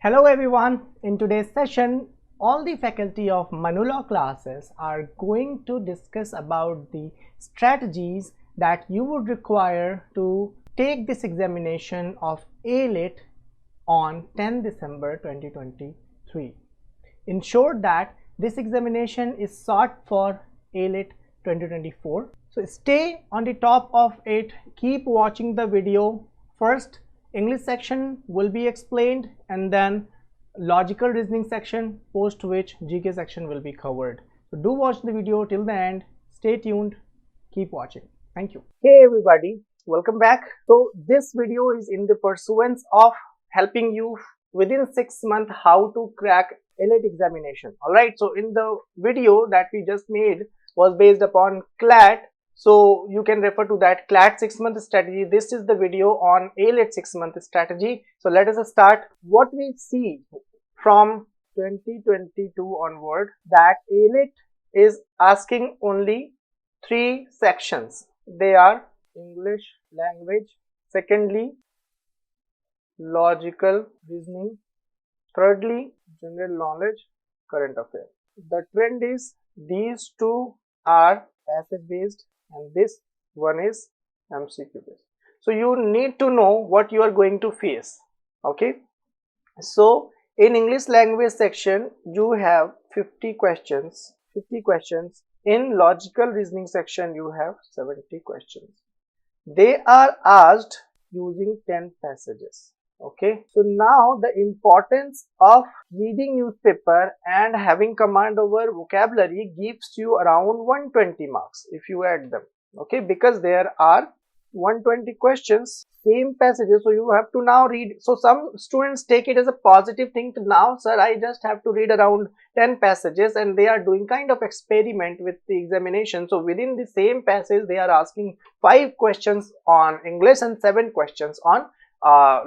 Hello everyone. In today's session, all the faculty of Manula classes are going to discuss about the strategies that you would require to take this examination of AILET on 10 December 2023. In short that this examination is sought for AILET 2024. So stay on the top of it, keep watching the video. First English section will be explained and then logical reasoning section, post which GK section will be covered. So do watch the video till the end. Stay tuned, keep watching. Thank you. Hey everybody, welcome back. So this video is in the pursuance of helping you within 6 months how to crack AILET examination. Alright, so in the video that we just made was based upon CLAT. So you can refer to that CLAT 6-month strategy. This is the video on AILET 6-month strategy. So let us start. What we see from 2022 onward, that AILET is asking only 3 sections. They are English language, secondly logical reasoning, thirdly general knowledge, current affairs. The trend is these two are passage based and this one is MCQ based. So you need to know what you are going to face. Okay, so in English language section you have 50 questions. In logical reasoning section you have 70 questions. They are asked using 10 passages. Okay, so now the importance of reading newspaper and having command over vocabulary gives you around 120 marks if you add them. Okay, because there are 120 questions, same passages, so you have to now read. So some students take it as a positive thing to, now sir, I just have to read around 10 passages, and they are doing kind of experiment with the examination. So within the same passage they are asking 5 questions on English and 7 questions on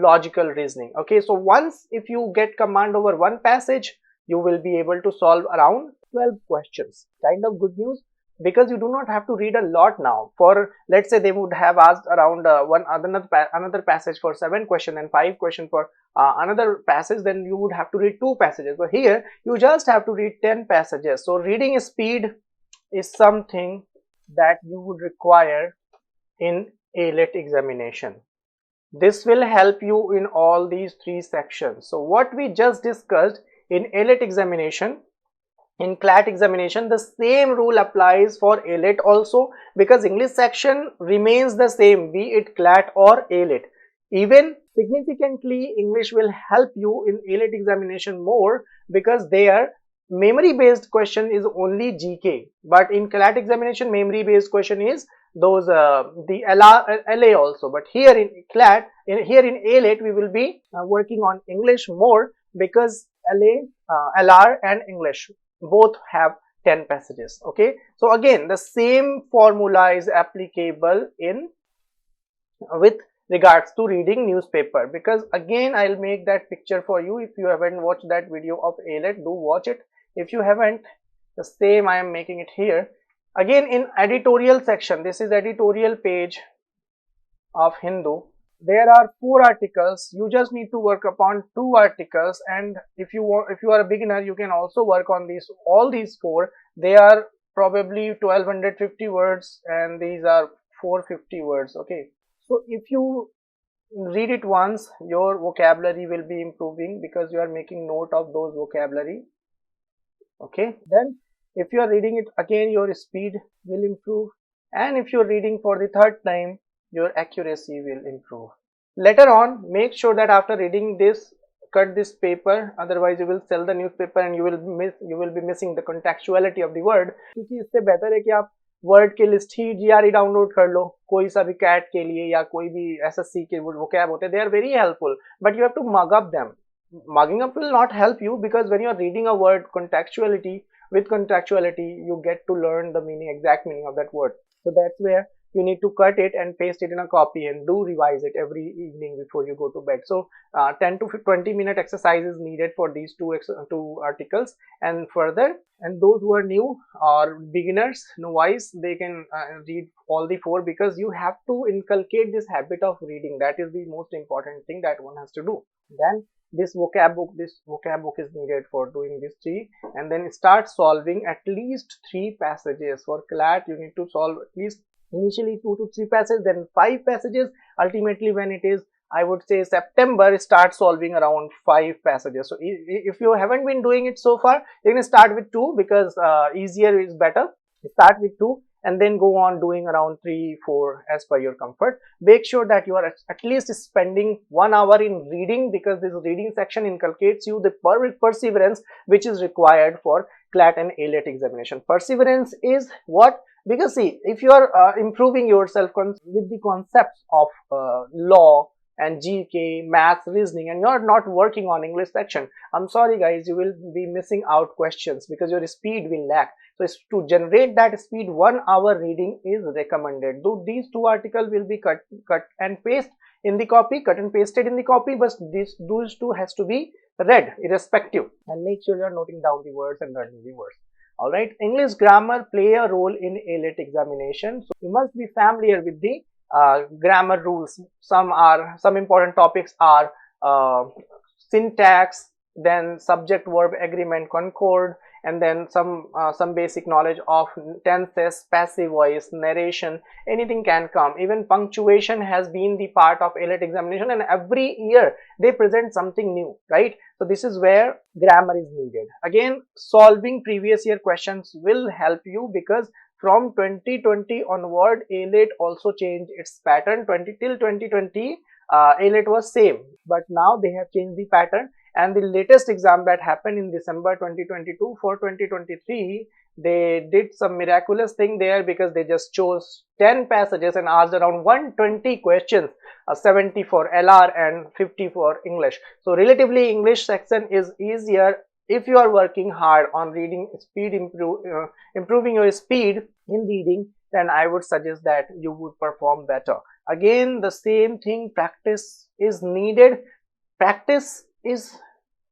logical reasoning. Okay, so once if you get command over one passage, you will be able to solve around 12 questions. Kind of good news, because you do not have to read a lot now. For let's say they would have asked around another passage for 7 questions and 5 questions for another passage, then you would have to read 2 passages. But here you just have to read 10 passages. So reading speed is something that you would require in AILET examination. This will help you in all these 3 sections. So what we just discussed in AILET examination, in CLAT examination, the same rule applies for AILET also, because English section remains the same, be it CLAT or AILET. Even significantly, English will help you in AILET examination more, because their memory based question is only GK, but in CLAT examination memory based question is those the LA also. But here in CLAT, here in AILET we will be working on English more, because LR and English both have 10 passages. Okay, so again the same formula is applicable in with regards to reading newspaper, because again I'll make that picture for you. If you haven't watched that video of AILET, do watch it. If you haven't, the same I am making it here. Again in editorial section, this is editorial page of Hindu. There are 4 articles. You just need to work upon 2 articles, and if you are a beginner, you can also work on all these 4. They are probably 1250 words and these are 450 words. Okay, so if you read it once, your vocabulary will be improving because you are making note of those vocabulary. Okay, then if you are reading it again, your speed will improve, and if you are reading for the 3rd time, your accuracy will improve. Later on, make sure that after reading this, cut this paper, otherwise you will sell the newspaper and you will be missing the contextuality of the word. क्योंकि इससे बेहतर है कि आप word के list ही GRE download कर लो, कोई सा भी कैट के लिए या कोई भी SSC के vocab होते हैं, they are very helpful, but you have to mug up them. Mugging up will not help you, because when you are reading a word with contextuality, you get to learn the exact meaning of that word. So that's where you need to cut it and paste it in a copy and do revise it every evening before you go to bed. So 10 to 20 minute exercise is needed for these two articles. And further, and those who are new or beginners, novice, they can read all the 4, because you have to inculcate this habit of reading. That is the most important thing that one has to do. Then this vocab book is needed for doing this 3, and then start solving at least 3 passages. For CLAT you need to solve at least initially 2 to 3 passages, then 5 passages. Ultimately, when it is, I would say, September, start solving around 5 passages. So if you haven't been doing it so far, you can start with 2, because easier is better. Start with 2 and then go on doing around 3 4 as per your comfort. Make sure that you are at least spending 1 hour in reading, because this reading section inculcates you the perseverance which is required for CLAT and AILET examination. Perseverance is what? Because see, if you are improving yourself with the concepts of law and GK, maths, reasoning, and you're not working on English section, I'm sorry guys, you will be missing out questions because your speed will lack. So to generate that speed, 1 hour reading is recommended. Though these 2 articles will be cut and paste in the copy, cut and pasted in the copy, but those 2 has to be read irrespective, and make sure you're noting down the words and learning the words. Alright, English grammar play a role in AILET examination. So you must be familiar with the grammar rules. Some important topics are syntax, then subject verb agreement concord, and then some basic knowledge of tenses, passive voice, narration. Anything can come. Even punctuation has been the part of AILET examination, and every year they present something new, right? So this is where grammar is needed. Again, solving previous year questions will help you, because from 2020 onward, AILET also changed its pattern. Till 2020, AILET was same, but now they have changed the pattern. And the latest exam that happened in December 2022 for 2023, they did some miraculous thing there, because they just chose 10 passages and asked around 120 questions, 70 for LR and 50 for English. So relatively English section is easier if you are working hard on reading speed, improving your speed in reading. Then I would suggest that you would perform better. Again, the same thing, practice is needed. Practice is,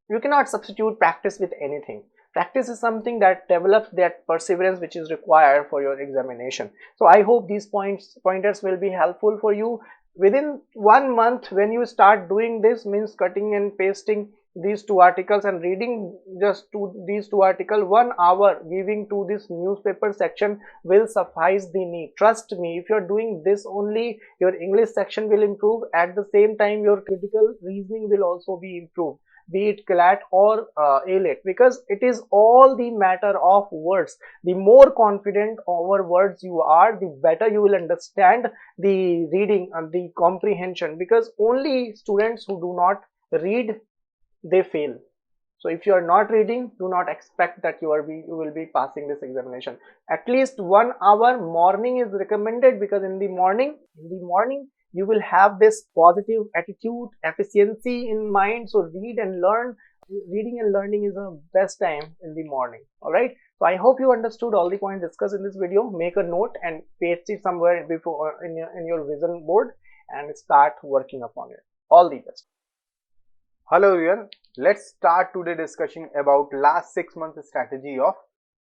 you cannot substitute practice with anything. Practice is something that develops that perseverance which is required for your examination. So I hope these pointers will be helpful for you. Within 1 month, when you start doing this, means cutting and pasting these 2 articles and reading just these 2 articles, 1 hour giving to this newspaper section will suffice the need. Trust me, if you're doing this only, your English section will improve. At the same time, your critical reasoning will also be improved, be it CLAT or AILET, because it is all the matter of words. The more confident over words you are, the better you will understand the reading and the comprehension, because only students who do not read, they fail. So if you are not reading, do not expect that you will be passing this examination. At least 1 hour morning is recommended, because in the morning you will have this positive attitude, efficiency in mind. So reading and learning is the best time in the morning. All right, so I hope you understood all the points discussed in this video. Make a note and paste it somewhere before in your vision board, and start working upon it. All the best. Hello everyone, let's start today discussion about last 6 months strategy of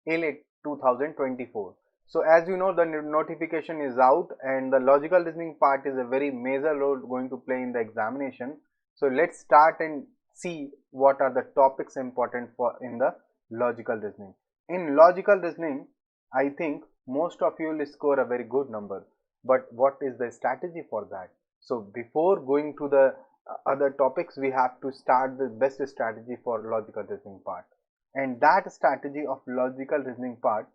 AILET 2024. So as you know, the notification is out, and the logical reasoning part is a very major role going to play in the examination. So let's start and see what are the topics important for in the logical reasoning. In logical reasoning, I think most of you will score a very good number, but what is the strategy for that? So before going to the other topics, we have to start the best strategy for logical reasoning part, and that strategy of logical reasoning part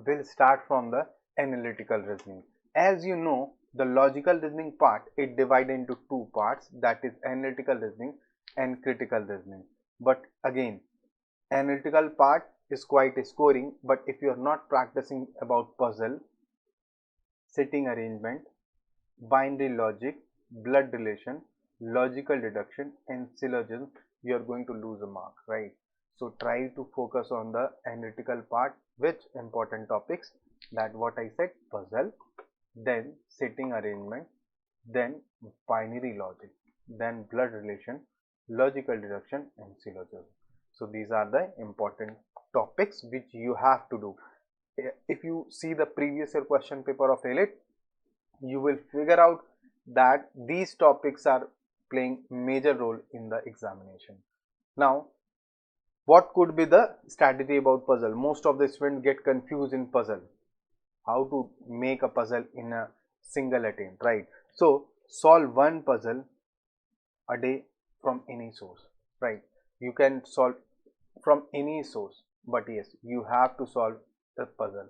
will start from the analytical reasoning. As you know, the logical reasoning part, it divided into 2 parts, that is analytical reasoning and critical reasoning. But again, analytical part is quite scoring, but if you are not practicing about puzzle, sitting arrangement, binary logic, blood relation, logical deduction and syllogism, you are going to lose a mark, right? So try to focus on the analytical part, which important topics, that what I said, puzzle, then sitting arrangement, then binary logic, then blood relation, logical deduction and syllogism. So these are the important topics which you have to do. If you see the previous year question paper of AILET, you will figure out that these topics are playing major role in the examination. Now, what could be the strategy about puzzle? Most of the students get confused in puzzle. How to make a puzzle in a single attempt, right? So solve one puzzle a day from any source, right? You can solve from any source, but yes, you have to solve the puzzle.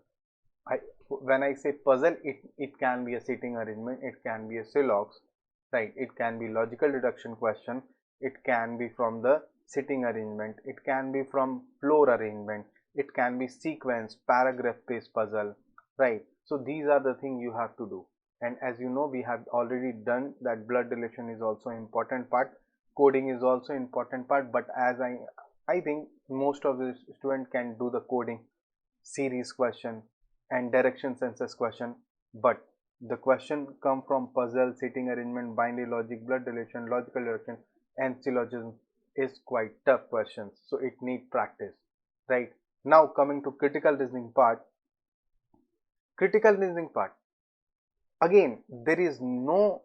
When I say puzzle, it can be a sitting arrangement, it can be a silox, right? It can be logical deduction question, it can be from the sitting arrangement, it can be from floor arrangement, it can be sequence, paragraph based puzzle, right? So these are the things you have to do. And as you know, we have already done that blood relation is also important part, coding is also important part, but as I think most of the student can do the coding, series question and direction census question, but the question come from puzzle, sitting arrangement, binary logic, blood relation, logical deduction and syllogism is quite tough questions, so it need practice, right? Now coming to critical reasoning part. Critical reasoning part, again, there is no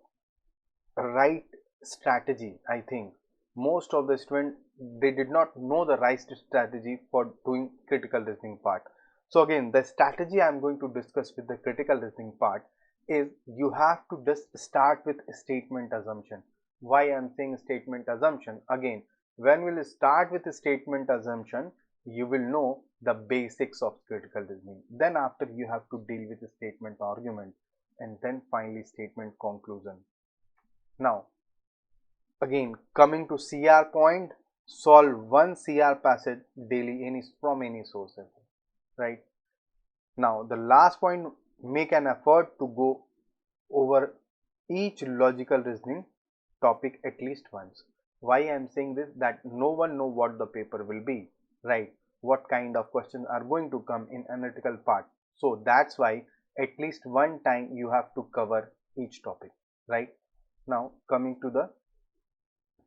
right strategy. I think most of the students, they did not know the right strategy for doing critical reasoning part. So again, the strategy I am going to discuss with the critical reasoning part is you have to just start with statement assumption. Why I am saying statement assumption? Again, when we will start with a statement assumption, you will know the basics of critical reasoning. Then after, you have to deal with the statement argument, and then finally statement conclusion. Now again, coming to CR point, solve one CR passage daily from any sources, right? Now the last point, make an effort to go over each logical reasoning topic at least once. Why I am saying this? That no one know what the paper will be, right? What kind of questions are going to come in analytical part. So that's why at least one time you have to cover each topic, right? Now coming to the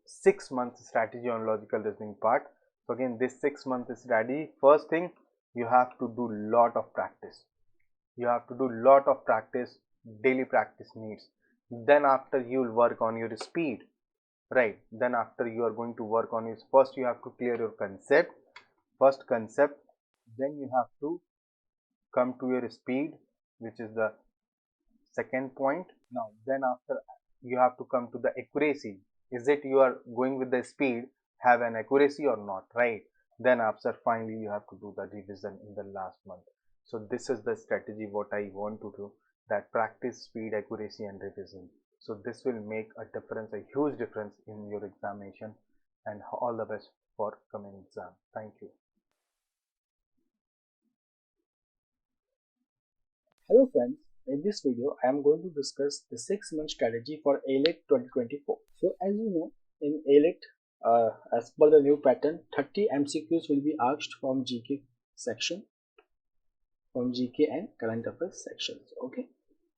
6 month strategy on logical reasoning part. So again, this 6 month strategy, first thing, you have to do lot of practice. You have to do lot of practice, daily practice needs. Then after, you will work on your speed, right? Then after, you are going to work on your, first you have to clear your concept, first concept, then you have to come to your speed, which is the second point. Now then after, you have to come to the accuracy. Is it you are going with the speed have an accuracy or not, right? Then after, finally you have to do the revision in the last month. So this is the strategy what I want to do, that practice, speed, accuracy and revision. So this will make a difference, a huge difference in your examination. And all the best for coming exam. Thank you. Hello friends, in this video I am going to discuss the 6-month strategy for AILET 2024. So as you know, in AILET, as per the new pattern, 30 MCQs will be asked from GK section, from GK and current affairs sections. Okay,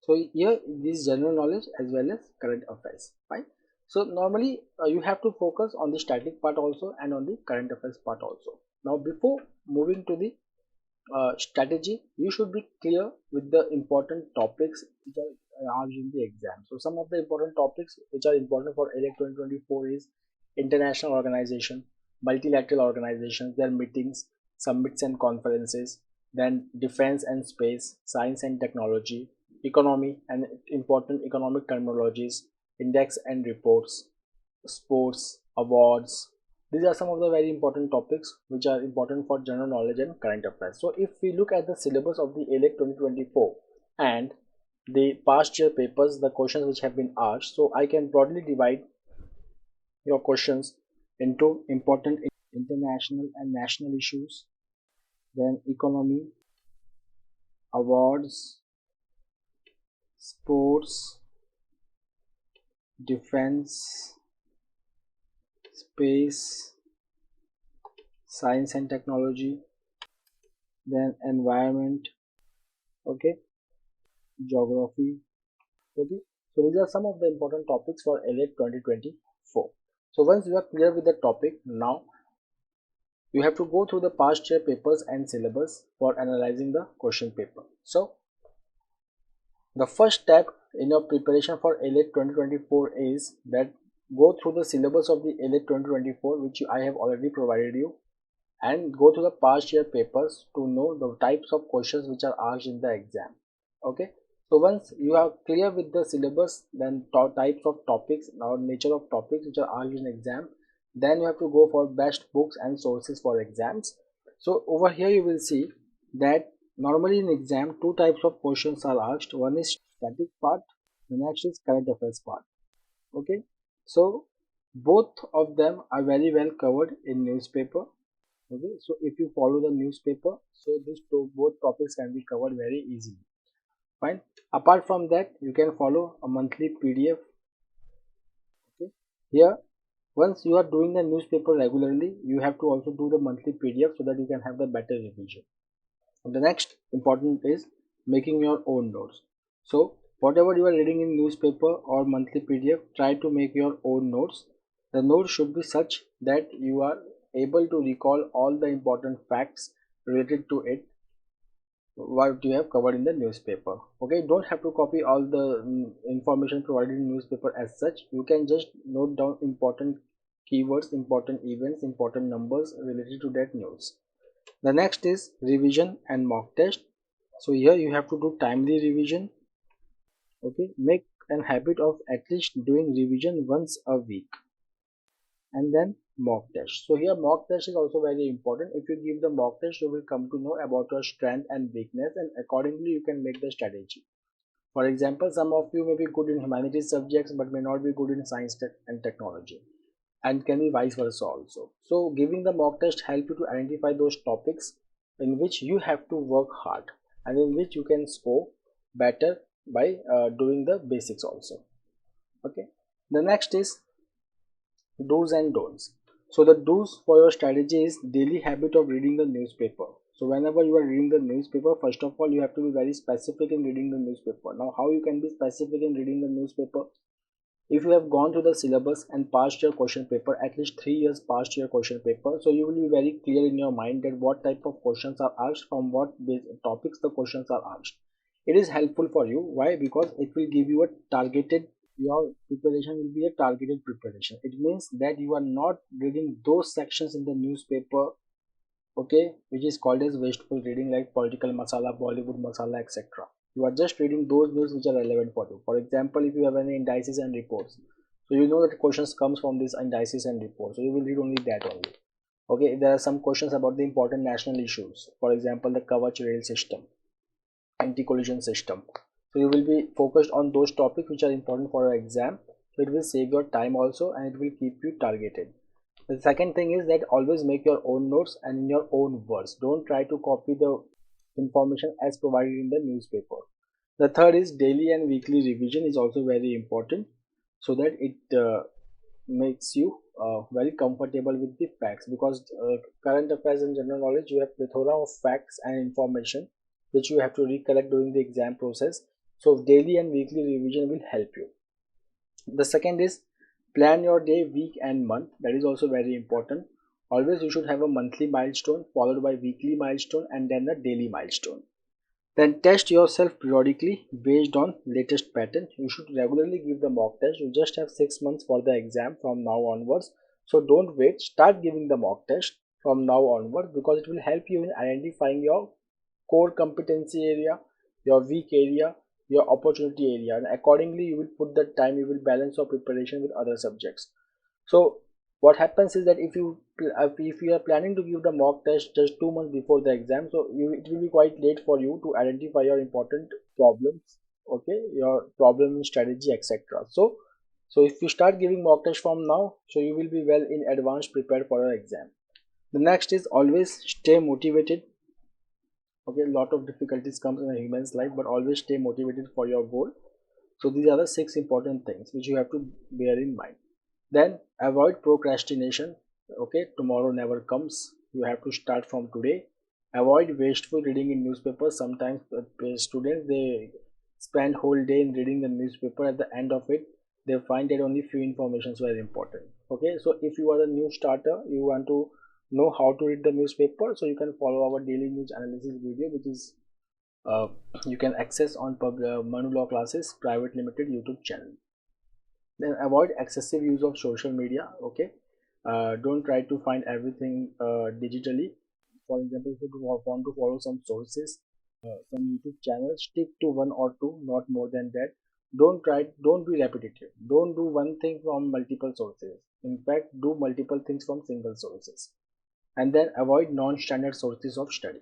so here this general knowledge as well as current affairs, fine. So normally you have to focus on the static part also and on the current affairs part also. Now before moving to the strategy, you should be clear with the important topics which are asked in the exam. So some of the important topics which are important for AILET 2024 is international organization, multilateral organizations, their meetings, summits and conferences, then defense and space, science and technology, economy and important economic terminologies, index and reports, sports, awards. These are some of the very important topics which are important for general knowledge and current affairs. So if we look at the syllabus of the AILET 2024 and the past year papers, the questions which have been asked, so I can broadly divide your questions into important international and national issues, then economy, awards, sports, defense, space, science and technology, then environment, okay, geography, okay. So these are some of the important topics for AILET 2024. So once you are clear with the topic, now you have to go through the past year papers and syllabus for analyzing the question paper. So the first step in your preparation for AILET 2024 is that go through the syllabus of the AILET 2024, which I have already provided you, and go to the past year papers to know the types of questions which are asked in the exam. Okay, so once you are clear with the syllabus, then types of topics or nature of topics which are asked in exam, then you have to go for best books and sources for exams. So over here you will see that normally in exam two types of questions are asked. One is static part, the next is current affairs part. Okay, so both of them are very well covered in newspaper. Okay, so if you follow the newspaper, so these two both topics can be covered very easily. Fine. Apart from that, you can follow a monthly PDF. Okay, here once you are doing the newspaper regularly, you have to also do the monthly PDF so that you can have the better revision. The next important is making your own notes. So whatever you are reading in newspaper or monthly PDF, try to make your own notes. The notes should be such that you are able to recall all the important facts related to it, what you have covered in the newspaper. Okay, you don't have to copy all the information provided in newspaper as such. You can just note down important keywords, important events, important numbers related to that news. The next is revision and mock test. So here you have to do timely revision. Okay, make an habit of at least doing revision once a week, and then mock test. So here mock test is also very important. If you give the mock test, you will come to know about your strength and weakness, and accordingly you can make the strategy. For example, some of you may be good in humanities subjects but may not be good in science and technology, and can be vice versa also. So giving the mock test help you to identify those topics in which you have to work hard and in which you can score better by doing the basics also. Okay, the next is do's and don'ts. So the do's for your strategy is daily habit of reading the newspaper. So whenever you are reading the newspaper, first of all you have to be very specific in reading the newspaper. Now how you can be specific in reading the newspaper? If you have gone through the syllabus and passed your question paper, at least 3 years past your question paper, so you will be very clear in your mind that what type of questions are asked, from what topics the questions are asked. It is helpful for you. Why? Because it will give you a targeted, your preparation will be a targeted preparation. It means that you are not reading those sections in the newspaper, okay, which is called as wasteful reading, like political masala, Bollywood masala, etc. You are just reading those news which are relevant for you. For example, if you have any indices and reports, so you know that questions comes from these indices and reports, so you will read only that only. Okay, there are some questions about the important national issues, for example the Kavach rail system, anti-collision system, so you will be focused on those topics which are important for your exam. So it will save your time also, and it will keep you targeted. The second thing is that always make your own notes and in your own words. Don't try to copy the information as provided in the newspaper. The third is daily and weekly revision is also very important, so that it makes you very comfortable with the facts, because current affairs and general knowledge, you have plethora of facts and information which you have to recollect during the exam process. So daily and weekly revision will help you. The second is plan your day, week and month. That is also very important. Always you should have a monthly milestone followed by weekly milestone and then a daily milestone. Then test yourself periodically based on latest pattern. You should regularly give the mock test. You just have 6 months for the exam from now onwards, so don't wait, start giving the mock test from now onwards, because it will help you in identifying your core competency area, your weak area, your opportunity area, and accordingly you will put the time, you will balance your preparation with other subjects. So what happens is that if you are planning to give the mock test just 2 months before the exam, so it will be quite late for you to identify your important problems, okay, your problem strategy, etc. So if you start giving mock test from now, so you will be well in advance prepared for your exam. The next is always stay motivated. Okay, a lot of difficulties comes in a human's life, but always stay motivated for your goal. So these are the 6 important things which you have to bear in mind. Then avoid procrastination. Okay, tomorrow never comes, you have to start from today. Avoid wasteful reading in newspapers. Sometimes students, they spend whole day in reading the newspaper. At the end of it, they find that only few informations were important. Okay, so if you are a new starter, you want to know how to read the newspaper, so you can follow our daily news analysis video, which is uh, you can access on Manu Law Classes Private Limited YouTube channel. Then avoid excessive use of social media. Okay, don't try to find everything digitally. For example, if you want to follow some sources, some YouTube channels, stick to one or two, not more than that. Don't be repetitive. Don't do one thing from multiple sources. In fact, do multiple things from single sources. And then avoid non-standard sources of study.